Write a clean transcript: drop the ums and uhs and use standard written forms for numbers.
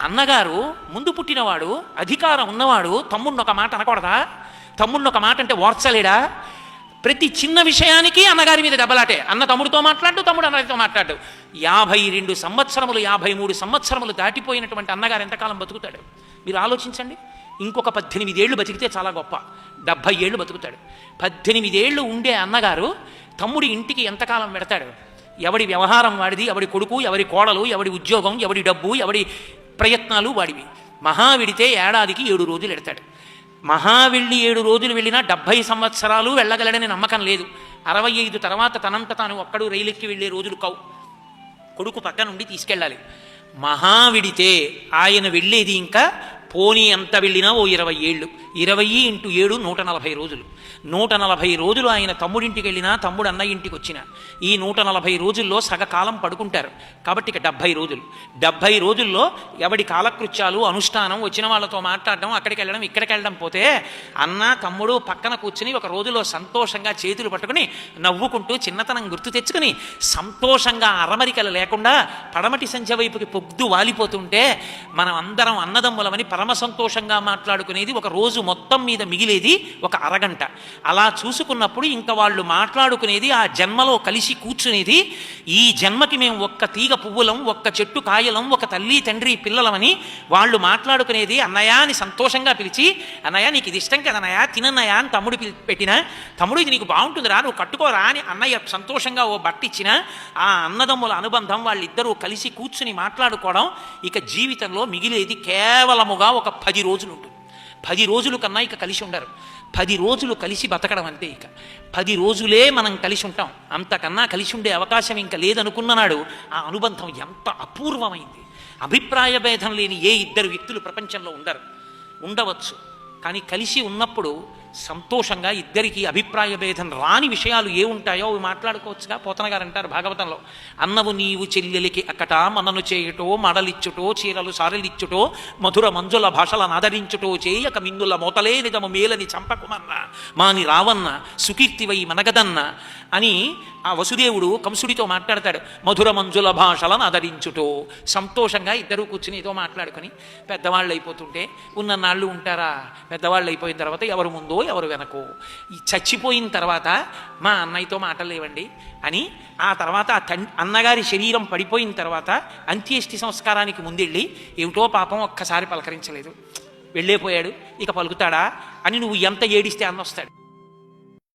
అన్నగారు ముందు పుట్టినవాడు, అధికారం ఉన్నవాడు తమ్ముడిని ఒక మాట అనకూడదా? తమ్ముడిని ఒక మాట అంటే ఓర్చలేడా? ప్రతి చిన్న విషయానికి అన్నగారి మీద దెబ్బలాటే. అన్న తమ్ముడితో మాట్లాడు, తమ్ముడు అన్నగారితో మాట్లాడు. 52 సంవత్సరములు 53 సంవత్సరములు దాటిపోయినటువంటి అన్నగారు ఎంతకాలం బతుకుతాడు మీరు ఆలోచించండి. ఇంకొక 18 ఏళ్ళు బతికితే చాలా గొప్ప, 70 ఏళ్ళు బతుకుతాడు. 18 ఏళ్ళు ఉండే అన్నగారు తమ్ముడి ఇంటికి ఎంతకాలం పెడతాడు? ఎవడి వ్యవహారం వాడిది, ఎవడి కొడుకు, ఎవరి కోడలు, ఎవడి ఉద్యోగం, ఎవడి డబ్బు, ఎవడి ప్రయత్నాలు వాడివి. మహా విడితే ఏడాదికి 7 రోజులు ఎడతాడు. మహా వెళ్ళి 7 రోజులు వెళ్ళినా 70 సంవత్సరాలు వెళ్ళగలడని నమ్మకం లేదు. 65 తర్వాత తనంత తాను ఒక్కడు రైలెక్కి వెళ్ళే రోజులు కావు. కొడుకు పక్క నుండి తీసుకెళ్ళాలి. మహా విడితే ఆయన వెళ్ళేది ఇంకా పోనీ ఎంత వెళ్ళినా ఓ 20 ఏళ్ళు. 20 × 7 140 రోజులు. 140 రోజులు ఆయన తమ్ముడింటికి వెళ్ళినా, తమ్ముడు అన్నయ్య ఇంటికి వచ్చినా ఈ 140 రోజుల్లో సగకాలం పడుకుంటారు. కాబట్టి ఇక 70 రోజులు. 70 రోజుల్లో ఎవడి కాలకృత్యాలు, అనుష్ఠానం, వచ్చిన వాళ్ళతో మాట్లాడడం, అక్కడికి వెళ్ళడం, ఇక్కడికి వెళ్ళడం పోతే అన్న తమ్ముడు పక్కన కూర్చుని ఒక రోజులో సంతోషంగా చేతులు పట్టుకుని నవ్వుకుంటూ చిన్నతనం గుర్తు తెచ్చుకుని సంతోషంగా అరమరికలు లేకుండా పడమటి సంధ్య వైపుకి పొగ్గు వాలిపోతుంటే మనం అందరం అన్నదమ్ములమని పరమ సంతోషంగా మాట్లాడుకునేది ఒక రోజు మొత్తం మీద మిగిలేది ఒక అరగంట. అలా చూసుకున్నప్పుడు ఇంకా వాళ్ళు మాట్లాడుకునేది, ఆ జన్మలో కలిసి కూర్చునేది, ఈ జన్మకి మేము ఒక్క తీగ పువ్వులం, ఒక్క చెట్టు కాయలం, ఒక తల్లి తండ్రి పిల్లలమని వాళ్ళు మాట్లాడుకునేది. అన్నయ్య అని సంతోషంగా పిలిచి, అన్నయ్య నీకు ఇది ఇష్టం కదన్నయ్య, తినన్నయ్య అని తమ్ముడు పెట్టినా, తమ్ముడు ఇది నీకు బాగుంటుందిరా, నువ్వు కట్టుకోరా అని అన్నయ్య సంతోషంగా ఓ బట్టిచ్చిన ఆ అన్నదమ్ముల అనుబంధం, వాళ్ళిద్దరూ కలిసి కూర్చుని మాట్లాడుకోవడం ఇక జీవితంలో మిగిలేది కేవలముగా ఒక 10 రోజులు ఉంటుంది. 10 రోజుల కన్నా ఇక కలిసి ఉండరు. 10 రోజులు కలిసి బతకడం అంతే. ఇక 10 రోజులే మనం కలిసి ఉంటాం, అంతకన్నా కలిసి ఉండే అవకాశం ఇంకా లేదనుకున్ననాడు ఆ అనుబంధం ఎంత అపూర్వమైంది. అభిప్రాయ భేదం లేని ఏ 2 వ్యక్తులు ప్రపంచంలో ఉండవచ్చు, కానీ కలిసి ఉన్నప్పుడు సంతోషంగా ఇద్దరికీ అభిప్రాయ భేదం రాని విషయాలు ఏ ఉంటాయో అవి మాట్లాడుకోవచ్చుగా. పోతన గారు అంటారు భాగవతంలో, అన్నవు నీవు చెల్లెలికి అక్కట మనను చేయుటో, మడలిచ్చుటో, చీరలు సారెలిచ్చుటో, మధుర మంజుల భాషలను ఆదరించుటో చేయక మిన్నుల మోతలే నిజము మేలని చంపకుమన్న మాని రావన్న సుకీర్తివై మనగదన్న అని ఆ వసుదేవుడు కంసుడితో మాట్లాడతాడు. మధుర మంజుల భాషలను ఆదరించుటో, సంతోషంగా ఇద్దరు కూర్చుని ఏదో మాట్లాడుకొని పెద్దవాళ్ళు అయిపోతుంటే ఉన్న నాళ్ళు ఉంటారా? పెద్దవాళ్ళు అయిపోయిన తర్వాత ఎవరు ముందో ఎవరు వెనకో, ఈ చచ్చిపోయిన తర్వాత మా అన్నయ్యతో మాటలు లేవండి అని, ఆ తర్వాత అన్నగారి శరీరం పడిపోయిన తర్వాత అంత్యేష్టి సంస్కారానికి ముందెళ్ళి ఏమిటో పాపం ఒక్కసారి పలకరించలేదు, వెళ్ళేపోయాడు, ఇక పలుకుతాడా అని నువ్వు ఎంత ఏడిస్తే అన్న వస్తాడు.